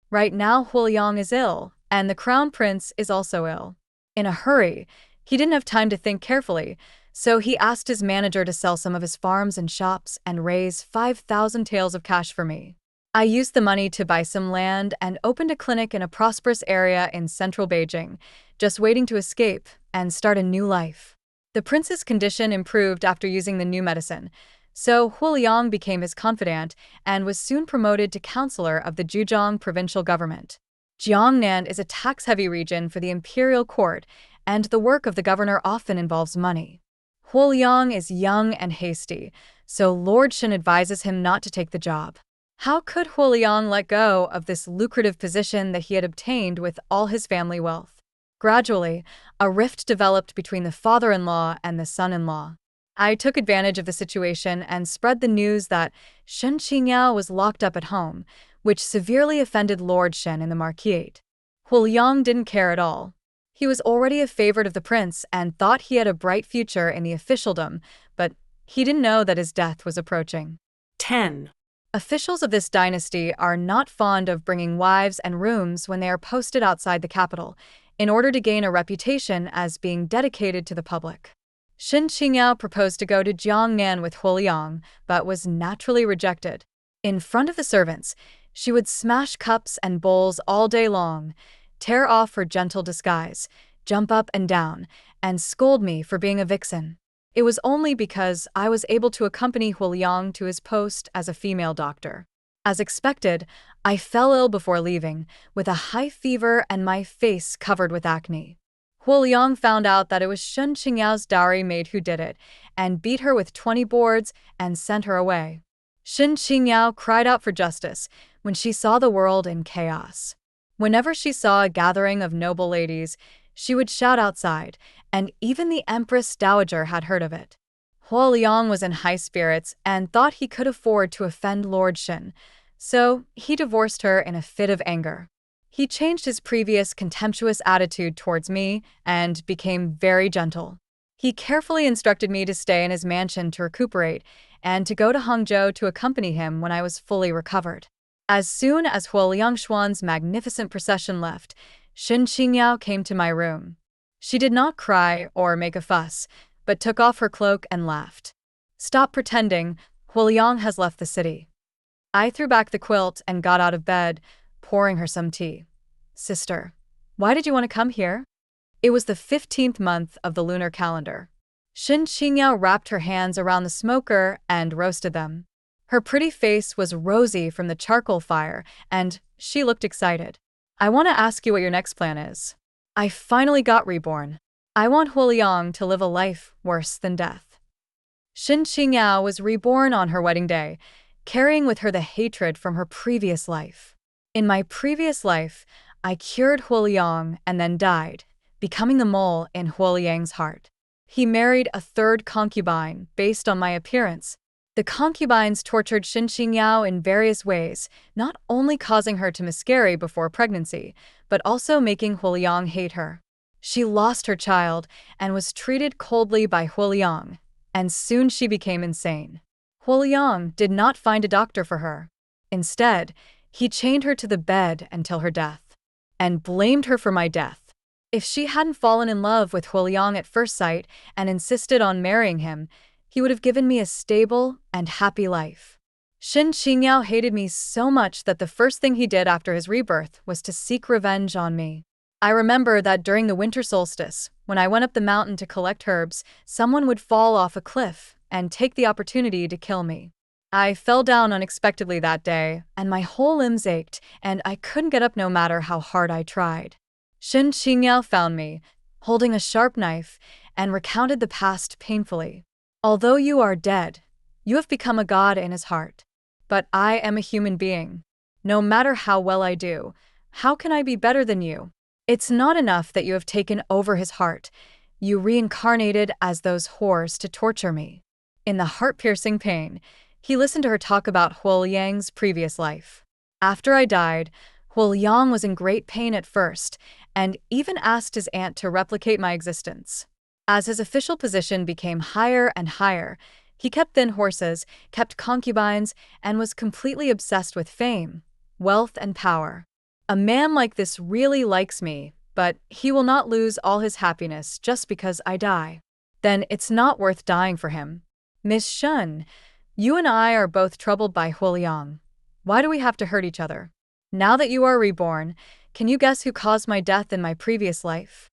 Right now, Huo Liang is ill, and the crown prince is also ill. In a hurry, he didn't have time to think carefully, so he asked his manager to sell some of his farms and shops and raise 5,000 taels of cash for me. I used the money to buy some land and opened a clinic in a prosperous area in central Beijing, just waiting to escape and start a new life. The prince's condition improved after using the new medicine, so Huo Liang became his confidant and was soon promoted to counselor of the Zhejiang provincial government. Jiangnan is a tax-heavy region for the imperial court, and the work of the governor often involves money. Huo Liang is young and hasty, so Lord Shen advises him not to take the job. How could Huo Liang let go of this lucrative position that he had obtained with all his family wealth? Gradually, a rift developed between the father-in-law and the son-in-law. I took advantage of the situation and spread the news that Shen Qingyao was locked up at home, which severely offended Lord Shen in the marquisate. Huo Liang didn't care at all. He was already a favorite of the prince and thought he had a bright future in the officialdom, but he didn't know that his death was approaching. 10. Officials of this dynasty are not fond of bringing wives and rooms when they are posted outside the capital, in order to gain a reputation as being dedicated to the public. Shen Qingyao proposed to go to Jiangnan with Huo Liang, but was naturally rejected. In front of the servants, she would smash cups and bowls all day long, tear off her gentle disguise, jump up and down, and scold me for being a vixen. It was only because I was able to accompany Huo Liang to his post as a female doctor. As expected, I fell ill before leaving, with a high fever and my face covered with acne. Huo Liang found out that it was Shen Qingyao's dowry maid who did it, and beat her with 20 boards and sent her away. Shen Qingyao cried out for justice when she saw the world in chaos. Whenever she saw a gathering of noble ladies, she would shout outside, and even the Empress Dowager had heard of it. Huo Liang was in high spirits and thought he could afford to offend Lord Shen, so he divorced her in a fit of anger. He changed his previous contemptuous attitude towards me and became very gentle. He carefully instructed me to stay in his mansion to recuperate and to go to Hangzhou to accompany him when I was fully recovered. As soon as Huo Liangshuan's magnificent procession left, Shen Qingyao came to my room. She did not cry or make a fuss, but took off her cloak and laughed. "Stop pretending, Huo Liang has left the city." I threw back the quilt and got out of bed, pouring her some tea. "Sister, why did you want to come here?" It was the 15th month of the lunar calendar. Shen Qingyao wrapped her hands around the smoker and roasted them. Her pretty face was rosy from the charcoal fire, and she looked excited. "I want to ask you what your next plan is." "I finally got reborn. I want Huo Liang to live a life worse than death." Shen Qingyao was reborn on her wedding day, carrying with her the hatred from her previous life. "In my previous life, I cured Huo Liang and then died, becoming the mole in Huo Liang's heart. He married a third concubine based on my appearance. The concubines tortured Shen Qingyao in various ways, not only causing her to miscarry before pregnancy, but also making Huo Liang hate her. She lost her child and was treated coldly by Huo Liang, and soon she became insane. Huo Liang did not find a doctor for her. Instead, he chained her to the bed until her death, and blamed her for my death. If she hadn't fallen in love with Huo Liang at first sight and insisted on marrying him, he would have given me a stable and happy life. Shen Qingyao hated me so much that the first thing he did after his rebirth was to seek revenge on me. I remember that during the winter solstice, when I went up the mountain to collect herbs, someone would fall off a cliff and take the opportunity to kill me. I fell down unexpectedly that day, and my whole limbs ached, and I couldn't get up no matter how hard I tried. Shen Qingyao found me, holding a sharp knife, and recounted the past painfully. "Although you are dead, you have become a god in his heart. But I am a human being. No matter how well I do, how can I be better than you? It's not enough that you have taken over his heart. You reincarnated as those whores to torture me." In the heart-piercing pain, he listened to her talk about Huo Liang's previous life. "After I died, Huo Liang was in great pain at first, and even asked his aunt to replicate my existence. As his official position became higher and higher, he kept thin horses, kept concubines, and was completely obsessed with fame, wealth, and power. A man like this really likes me, but he will not lose all his happiness just because I die. Then it's not worth dying for him. Miss Shun, you and I are both troubled by Huo Liang. Why do we have to hurt each other? Now that you are reborn, can you guess who caused my death in my previous life?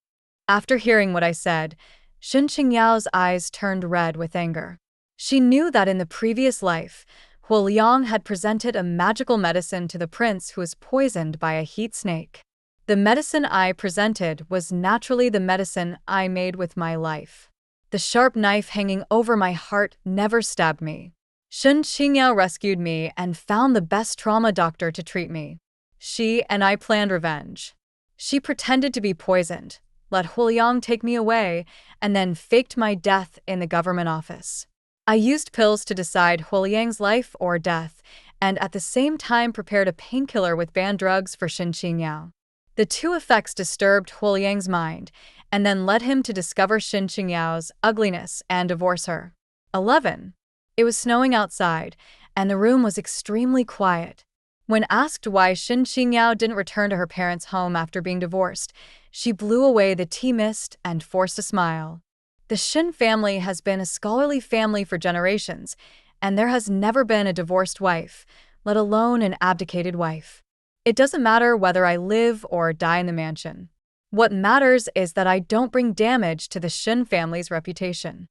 After hearing what I said, Shen Qingyao's eyes turned red with anger. She knew that in the previous life, Huo Liang had presented a magical medicine to the prince who was poisoned by a heat snake. The medicine I presented was naturally the medicine I made with my life. The sharp knife hanging over my heart never stabbed me. Shen Qingyao rescued me and found the best trauma doctor to treat me. She and I planned revenge. She pretended to be poisoned, let Huo Liang take me away, and then faked my death in the government office. I used pills to decide Huo Liang's life or death, and at the same time prepared a painkiller with banned drugs for Shen Qingyao. The two effects disturbed Huo Liang's mind, and then led him to discover Shen Qingyao's ugliness and divorce her. 11. It was snowing outside, and the room was extremely quiet. When asked why Shen Qingyao didn't return to her parents' home after being divorced, she blew away the tea mist and forced a smile. The Shen family has been a scholarly family for generations, and there has never been a divorced wife, let alone an abdicated wife. It doesn't matter whether I live or die in the mansion. What matters is that I don't bring damage to the Shen family's reputation.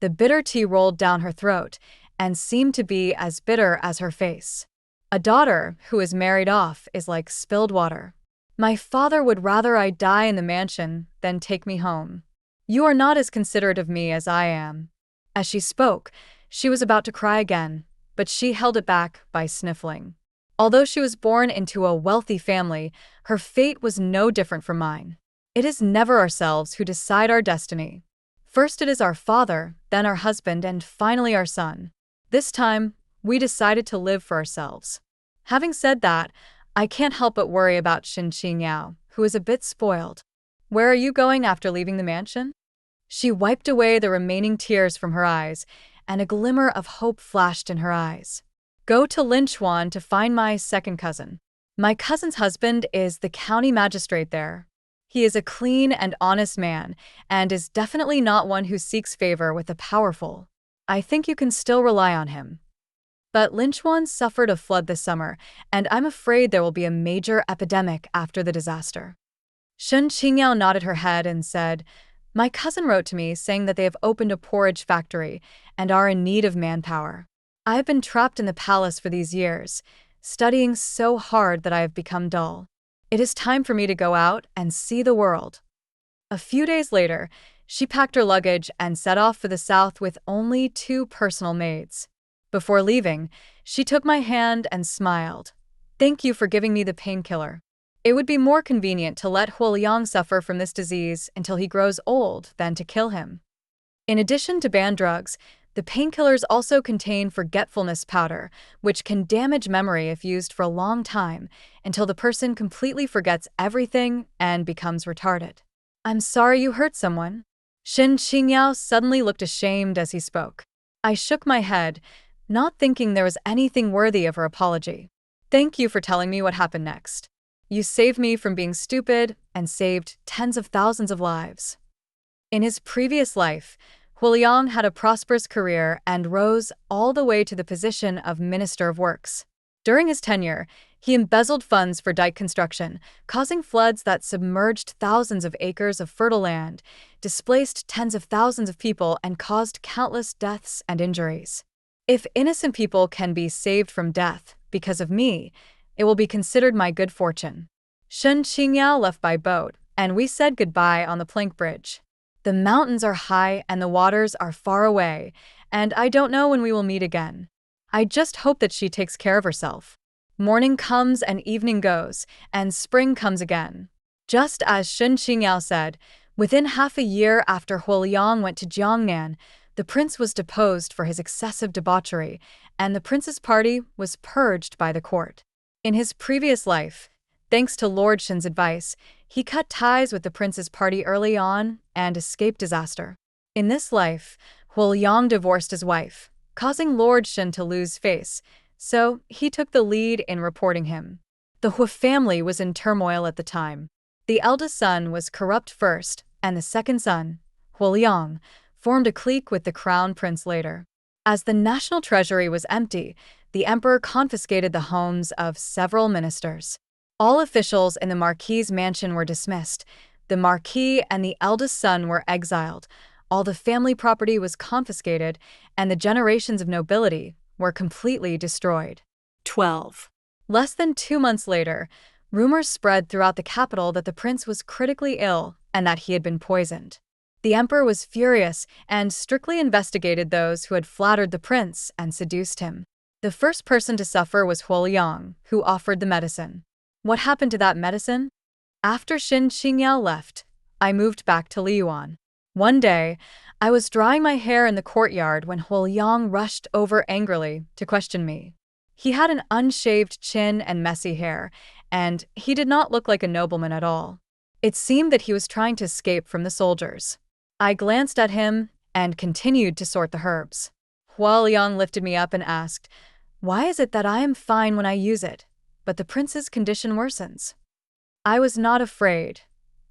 The bitter tea rolled down her throat and seemed to be as bitter as her face. A daughter who is married off is like spilled water. My father would rather I die in the mansion than take me home. You are not as considerate of me as I am. As she spoke, she was about to cry again, but she held it back by sniffling. Although she was born into a wealthy family, her fate was no different from mine. It is never ourselves who decide our destiny. First it is our father, then our husband, and finally our son. This time, we decided to live for ourselves. Having said that, I can't help but worry about Shen Qingyao, who is a bit spoiled. Where are you going after leaving the mansion? She wiped away the remaining tears from her eyes, and a glimmer of hope flashed in her eyes. Go to Linchuan to find my second cousin. My cousin's husband is the county magistrate there. He is a clean and honest man, and is definitely not one who seeks favor with the powerful. I think you can still rely on him. But Linchuan suffered a flood this summer, and I'm afraid there will be a major epidemic after the disaster. Shen Qingyao nodded her head and said, My cousin wrote to me saying that they have opened a porridge factory and are in need of manpower. I have been trapped in the palace for these years, studying so hard that I have become dull. It is time for me to go out and see the world. A few days later, she packed her luggage and set off for the south with only 2 personal maids. Before leaving, she took my hand and smiled. Thank you for giving me the painkiller. It would be more convenient to let Huo Liang suffer from this disease until he grows old than to kill him. In addition to banned drugs, the painkillers also contain forgetfulness powder, which can damage memory if used for a long time, until the person completely forgets everything and becomes retarded. I'm sorry you hurt someone. Shen Qingyao suddenly looked ashamed as he spoke. I shook my head, not thinking there was anything worthy of her apology. Thank you for telling me what happened next. You saved me from being stupid and saved tens of thousands of lives. In his previous life, Huo Liang had a prosperous career and rose all the way to the position of Minister of Works. During his tenure, he embezzled funds for dike construction, causing floods that submerged thousands of acres of fertile land, displaced tens of thousands of people, and caused countless deaths and injuries. If innocent people can be saved from death because of me, it will be considered my good fortune. Shen Qingyao left by boat, and we said goodbye on the plank bridge. The mountains are high and the waters are far away, and I don't know when we will meet again. I just hope that she takes care of herself. Morning comes and evening goes, and spring comes again. Just as Shen Qingyao said, within half a year after Huo Liang went to Jiangnan, the prince was deposed for his excessive debauchery, and the prince's party was purged by the court. In his previous life, Thanks to Lord Shen's advice, he cut ties with the prince's party early on and escaped disaster. In this life, Huo Liang divorced his wife, causing Lord Shen to lose face, so he took the lead in reporting him. The Huo family was in turmoil at the time. The eldest son was corrupt first, and the second son, Huo Liang, formed a clique with the crown prince later. As the national treasury was empty, the emperor confiscated the homes of several ministers. All officials in the marquis's mansion were dismissed. The marquis and the eldest son were exiled. All the family property was confiscated, and the generations of nobility were completely destroyed. 12. Less than 2 months later, rumors spread throughout the capital that the prince was critically ill and that he had been poisoned. The emperor was furious and strictly investigated those who had flattered the prince and seduced him. The first person to suffer was Huo Liang, who offered the medicine. What happened to that medicine? After Xin Qingyao left, I moved back to Liyuan. One day, I was drying my hair in the courtyard when Huo Liang rushed over angrily to question me. He had an unshaved chin and messy hair, and he did not look like a nobleman at all. It seemed that he was trying to escape from the soldiers. I glanced at him and continued to sort the herbs. Huo Liang lifted me up and asked, "Why is it that I am fine when I use it, but the prince's condition worsens?" I was not afraid.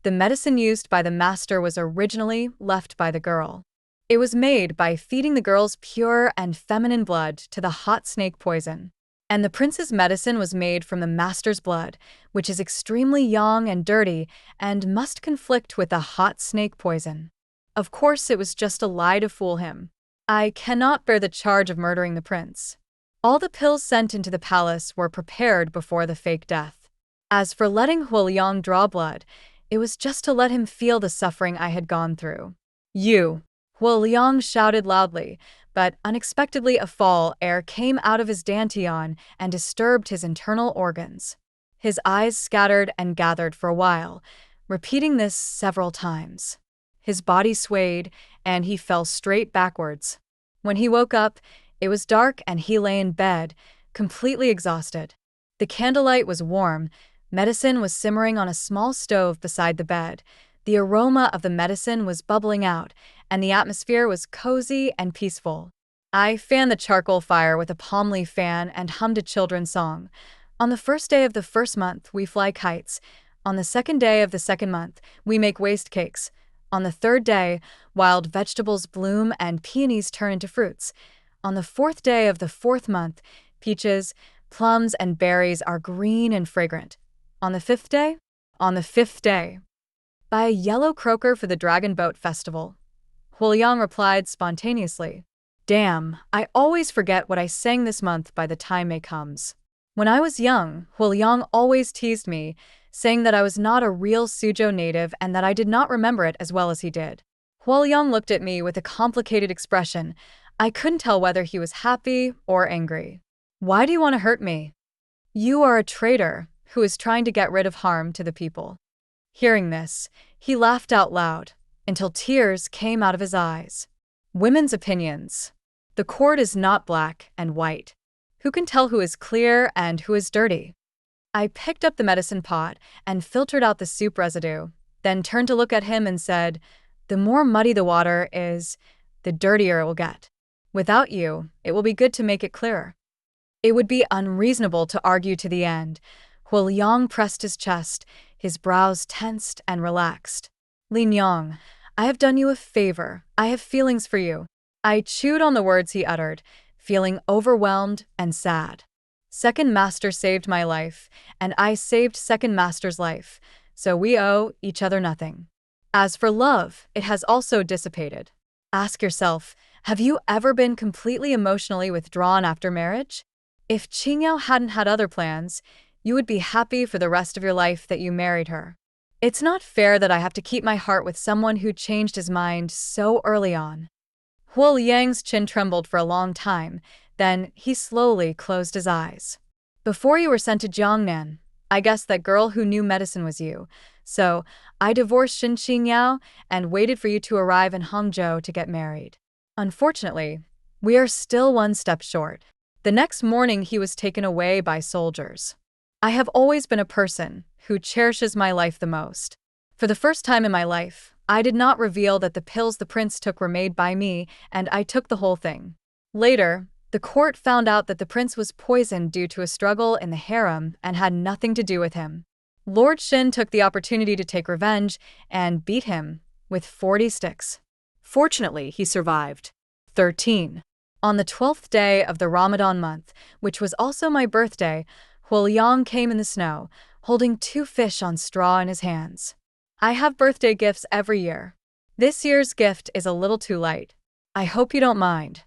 The medicine used by the master was originally left by the girl. It was made by feeding the girl's pure and feminine blood to the hot snake poison. And the prince's medicine was made from the master's blood, which is extremely young and dirty and must conflict with the hot snake poison. Of course, it was just a lie to fool him. I cannot bear the charge of murdering the prince. All the pills sent into the palace were prepared before the fake death. As for letting Huo Liang draw blood, it was just to let him feel the suffering I had gone through. "You!" Huo Liang shouted loudly, but unexpectedly a foul air came out of his dantian and disturbed his internal organs. His eyes scattered and gathered for a while, repeating this several times. His body swayed, and he fell straight backwards. When he woke up, it was dark and he lay in bed, completely exhausted. The candlelight was warm, medicine was simmering on a small stove beside the bed, the aroma of the medicine was bubbling out, and the atmosphere was cozy and peaceful. I fanned the charcoal fire with a palm leaf fan and hummed a children's song. On the first day of the first month, we fly kites. On the second day of the second month, we make waste cakes. On the third day, wild vegetables bloom and peonies turn into fruits. On the fourth day of the fourth month, peaches, plums, and berries are green and fragrant. On the fifth day? On the fifth day. Buy a yellow croaker for the Dragon Boat Festival. Huo Liang replied spontaneously. Damn, I always forget what I sang this month by the time May comes. When I was young, Huo Liang always teased me, saying that I was not a real Suzhou native and that I did not remember it as well as he did. Huo Liang looked at me with a complicated expression. I couldn't tell whether he was happy or angry. Why do you want to hurt me? You are a traitor who is trying to get rid of harm to the people. Hearing this, he laughed out loud, until tears came out of his eyes. Women's opinions. The court is not black and white. Who can tell who is clear and who is dirty? I picked up the medicine pot and filtered out the soup residue, then turned to look at him and said, "The more muddy the water is, the dirtier it will get. Without you, it will be good to make it clearer." It would be unreasonable to argue to the end. Huo Liang pressed his chest, his brows tensed and relaxed. "Lin Yang, I have done you a favor. I have feelings for you." I chewed on the words he uttered, feeling overwhelmed and sad. Second Master saved my life, and I saved Second Master's life, so we owe each other nothing. As for love, it has also dissipated. Ask yourself, have you ever been completely emotionally withdrawn after marriage? If Qingyao hadn't had other plans, you would be happy for the rest of your life that you married her. It's not fair that I have to keep my heart with someone who changed his mind so early on. Huo Liang's chin trembled for a long time, then he slowly closed his eyes. Before you were sent to Jiangnan, I guessed that girl who knew medicine was you, so I divorced Xin Qingyao and waited for you to arrive in Hangzhou to get married. Unfortunately, we are still one step short. The next morning he was taken away by soldiers. I have always been a person who cherishes my life the most. For the first time in my life, I did not reveal that the pills the prince took were made by me, and I took the whole thing. Later, the court found out that the prince was poisoned due to a struggle in the harem and had nothing to do with him. Lord Shin took the opportunity to take revenge and beat him with 40 sticks. Fortunately, he survived. 13. On the 12th day of the Ramadan month, which was also my birthday, Huo Liang came in the snow, holding 2 fish on straw in his hands. I have birthday gifts every year. This year's gift is a little too light. I hope you don't mind.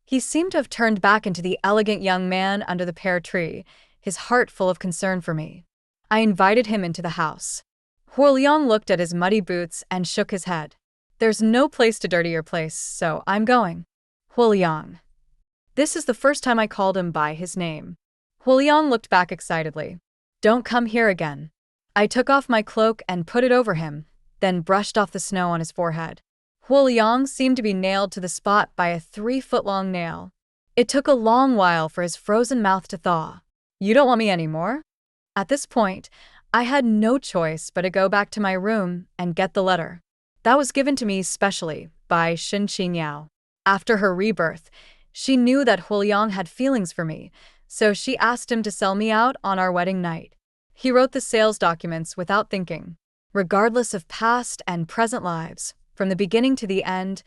He seemed to have turned back into the elegant young man under the pear tree, his heart full of concern for me. I invited him into the house. Huo Liang looked at his muddy boots and shook his head. There's no place to dirty your place, so I'm going. Huo Liang. This is the first time I called him by his name. Huo Liang looked back excitedly. Don't come here again. I took off my cloak and put it over him, then brushed off the snow on his forehead. Huo Liang seemed to be nailed to the spot by a 3-foot-long nail. It took a long while for his frozen mouth to thaw. You don't want me anymore? At this point, I had no choice but to go back to my room and get the letter. That was given to me specially by Shin Qingyao. After her rebirth, she knew that Huo Liang had feelings for me, so she asked him to sell me out on our wedding night. He wrote the sales documents without thinking. Regardless of past and present lives, from the beginning to the end,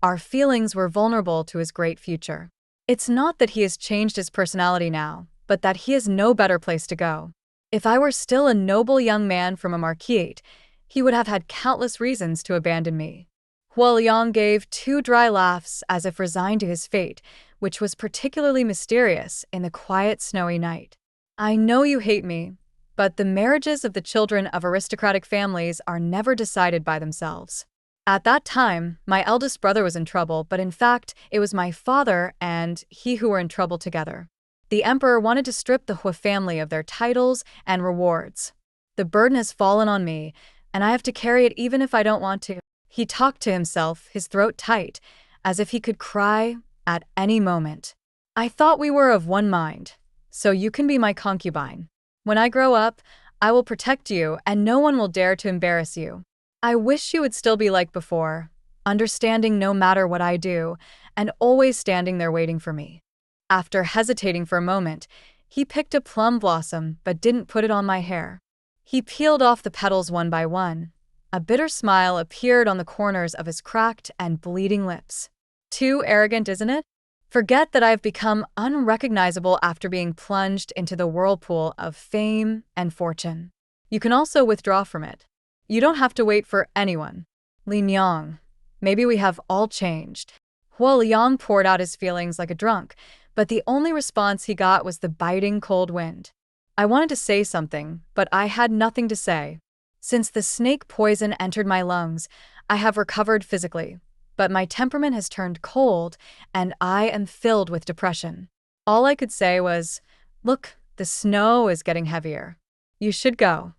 our feelings were vulnerable to his great future. It's not that he has changed his personality now, but that he has no better place to go. If I were still a noble young man from a marquise, he would have had countless reasons to abandon me. Huo Liang gave 2 dry laughs as if resigned to his fate, which was particularly mysterious in the quiet, snowy night. I know you hate me, but the marriages of the children of aristocratic families are never decided by themselves. At that time, my eldest brother was in trouble, but in fact, it was my father and he who were in trouble together. The emperor wanted to strip the Huo family of their titles and rewards. The burden has fallen on me, and I have to carry it even if I don't want to. He talked to himself, his throat tight, as if he could cry at any moment. I thought we were of one mind, so you can be my concubine. When I grow up, I will protect you and no one will dare to embarrass you. I wish you would still be like before, understanding no matter what I do, and always standing there waiting for me. After hesitating for a moment, he picked a plum blossom but didn't put it on my hair. He peeled off the petals one by one. A bitter smile appeared on the corners of his cracked and bleeding lips. Too arrogant, isn't it? Forget that I have become unrecognizable after being plunged into the whirlpool of fame and fortune. You can also withdraw from it. You don't have to wait for anyone. Li Niang, maybe we have all changed. Huo Liang poured out his feelings like a drunk, but the only response he got was the biting cold wind. I wanted to say something, but I had nothing to say. Since the snake poison entered my lungs, I have recovered physically, but my temperament has turned cold and I am filled with depression. All I could say was, "Look, the snow is getting heavier. You should go."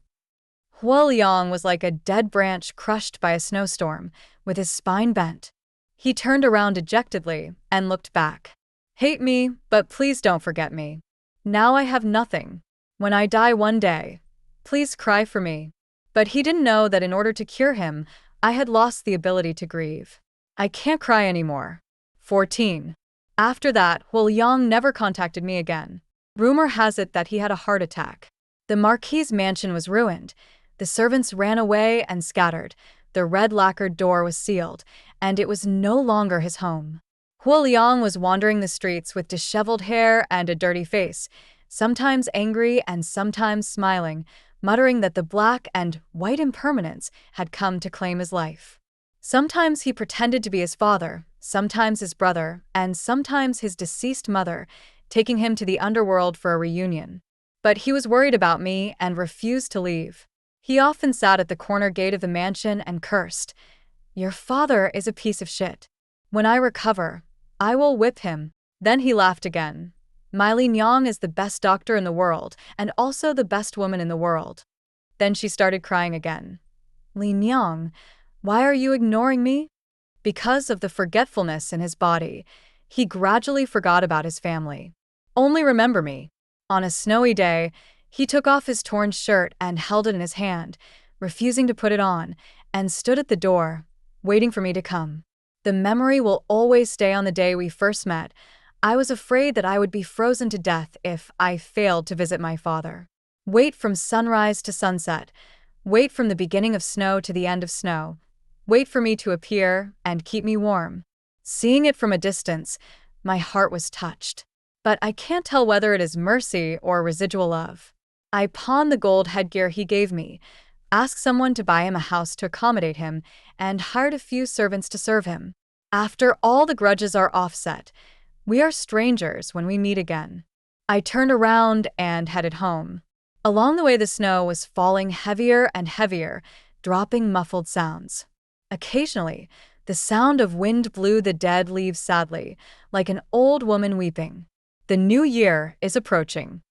Huo Liang was like a dead branch crushed by a snowstorm, with his spine bent. He turned around dejectedly and looked back. Hate me, but please don't forget me. Now I have nothing. When I die one day, please cry for me. But he didn't know that in order to cure him, I had lost the ability to grieve. I can't cry anymore. 14. After that, Huo Liang never contacted me again. Rumor has it that he had a heart attack. The Marquis's mansion was ruined. The servants ran away and scattered. The red lacquered door was sealed, and it was no longer his home. Huo Liang was wandering the streets with disheveled hair and a dirty face, sometimes angry and sometimes smiling, muttering that the black and white impermanence had come to claim his life. Sometimes he pretended to be his father, sometimes his brother, and sometimes his deceased mother, taking him to the underworld for a reunion. But he was worried about me and refused to leave. He often sat at the corner gate of the mansion and cursed, "Your father is a piece of shit. When I recover, I will whip him." Then he laughed again. My Li Niang is the best doctor in the world and also the best woman in the world. Then she started crying again. Li Niang, why are you ignoring me? Because of the forgetfulness in his body, he gradually forgot about his family. Only remember me. On a snowy day, He took off his torn shirt and held it in his hand, refusing to put it on, and stood at the door, waiting for me to come. The memory will always stay on the day we first met. I was afraid that I would be frozen to death if I failed to visit my father. Wait from sunrise to sunset. Wait from the beginning of snow to the end of snow. Wait for me to appear and keep me warm. Seeing it from a distance, my heart was touched. But I can't tell whether it is mercy or residual love. I pawned the gold headgear he gave me, asked someone to buy him a house to accommodate him, and hired a few servants to serve him. After all the grudges are offset, we are strangers when we meet again. I turned around and headed home. Along the way, the snow was falling heavier and heavier, dropping muffled sounds. Occasionally, the sound of wind blew the dead leaves sadly, like an old woman weeping. The new year is approaching.